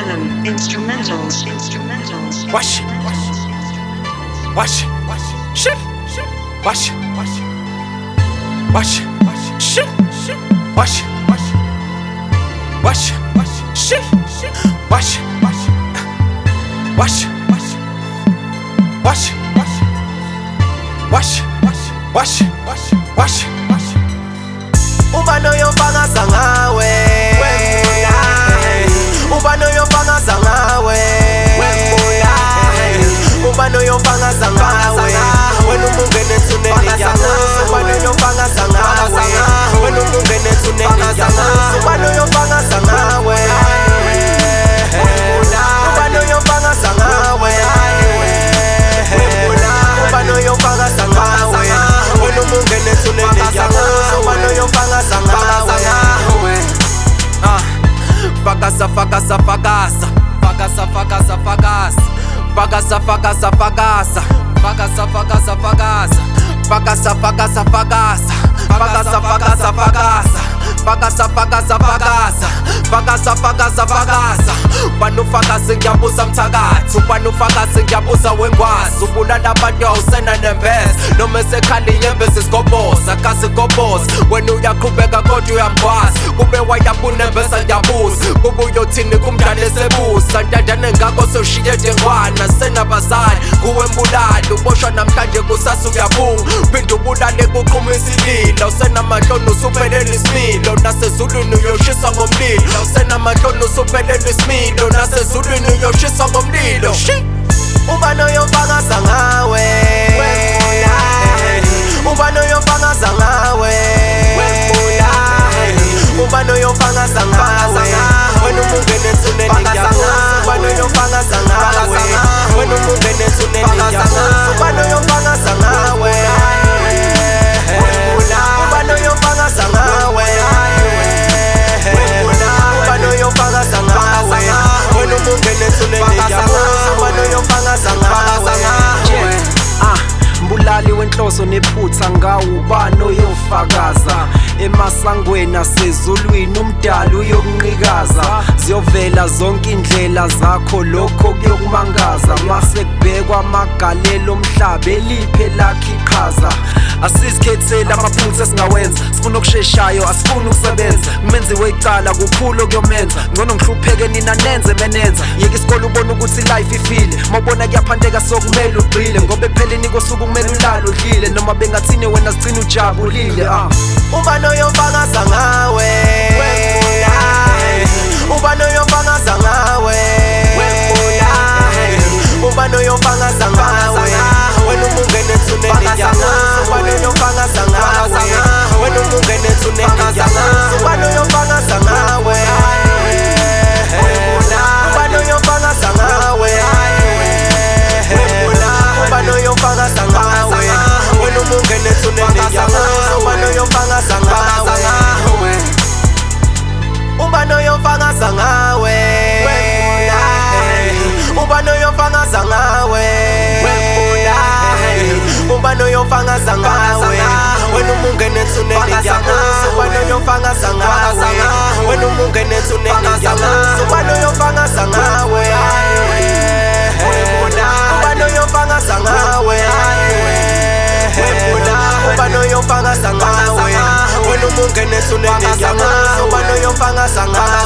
rhythm, instrumentals. Wash it. Wash it. Shit. Wash it. Wash it. Shit. Wash it. Wash it. Shit. Wash it. Wash it. Wash it. Wash it. Wash it. Wash it. Ubano yofanga sangawe Ubano yofanga sangawe Ubano yofanga sangawe Wenu mungene tuneni janga Ubano yofanga sangawe Wenu mungene tuneni janga Ubano yofanga sangawe Ubano yofanga sangawe Ubano yofanga sangawe Wenu mungene tuneni janga Ubano yofanga sangawe Fakasa fakasa fakasa Fakasa fakasa fakasa Fakasa fakasa fakasa Fakasa fakasa fakasa Fakasa fakasa fakasa Fakasa fakasa fakasa Fakasa fakasa fakasa Fakasa fakasa fakasa Pano fakasa ngiyabusa mthakathu Pano fakasa ngiyabusa wengwazi Ubulala abantu awusena nembese Noma esekhali yembese sigoboza Kasigoboza Wena uyaqhubeka kodwa uyambhwaza Kube wayapunembesa ngiyabuza Kube uyothini kumdala esebusa Ntandane ngakho sewushiye dengwana Senabazali kuwe mbulali Uboshwa namhlanje kusasa uyabunga Phinde ubulale kuqhuma isililo Usenamandlona usuphelele isimilo Nasezulwini uyoshisa ngomlilo Usenamandlona usuphelele isimilo Nasezulwini uyoshisa ngomlilo Ubano yofanga sangawe Ubano yofanga sangawe Ubano yofanga sangawe Wenu mungene tuneni janga Ubano yofanga sangawe Wenu mungene tuneni janga Ubano yofanga sangawe Ubano yofanga sangawe Ubano yofanga sangawe Wenu mungene tuneni janga Ubano yofanga sangawe Mbulali wenhloso nephutha ngawo ubani oyofakaza emasangweni asezulwini umdali uyokunqikaza ziyovela zonke indlela zakho lokho kuyokumangaza mase kubhekwa amagalelo omhlaba eliphe lakhe iqhaza asizikhethela amaphutha esingawenza sifuna okusheshayo asifuni ukusebenza kumenziwe icala kukhulu okuyomenza ngcono ngihlupheke nina nenze menenza yeke isikole ubona ukuthi life ifile mawubona kuyaphandeka sokumele ugqile ngoba ekupheleni kosuku kumele ulale udlile noma bengathini wena sigcina ujabulile Ubano yofanga sangawe Ubano yofanga sangawe Ubano yofanga sangawe Wenu mungene tuneni janga Ubano yofanga sangawe Wenu mungene tuneni janga Ubano yofanga sangawe Ubano yofanga sangawe Ubano yofanga sangawe Wenu mungene tuneni janga Ubano yofanga sangawe Ubano yofanga sangawe Ubano yofanga sangawe Ubano yofanga sangawe Wenu mungene tuneni janga Ubano yofanga sangawe Wenu mungene tuneni janga Ubano yofanga sangawe Ubano yofanga sangawe Ubano yofanga sangawe Wenu mungene tuneni janga Ubano yofanga sangawe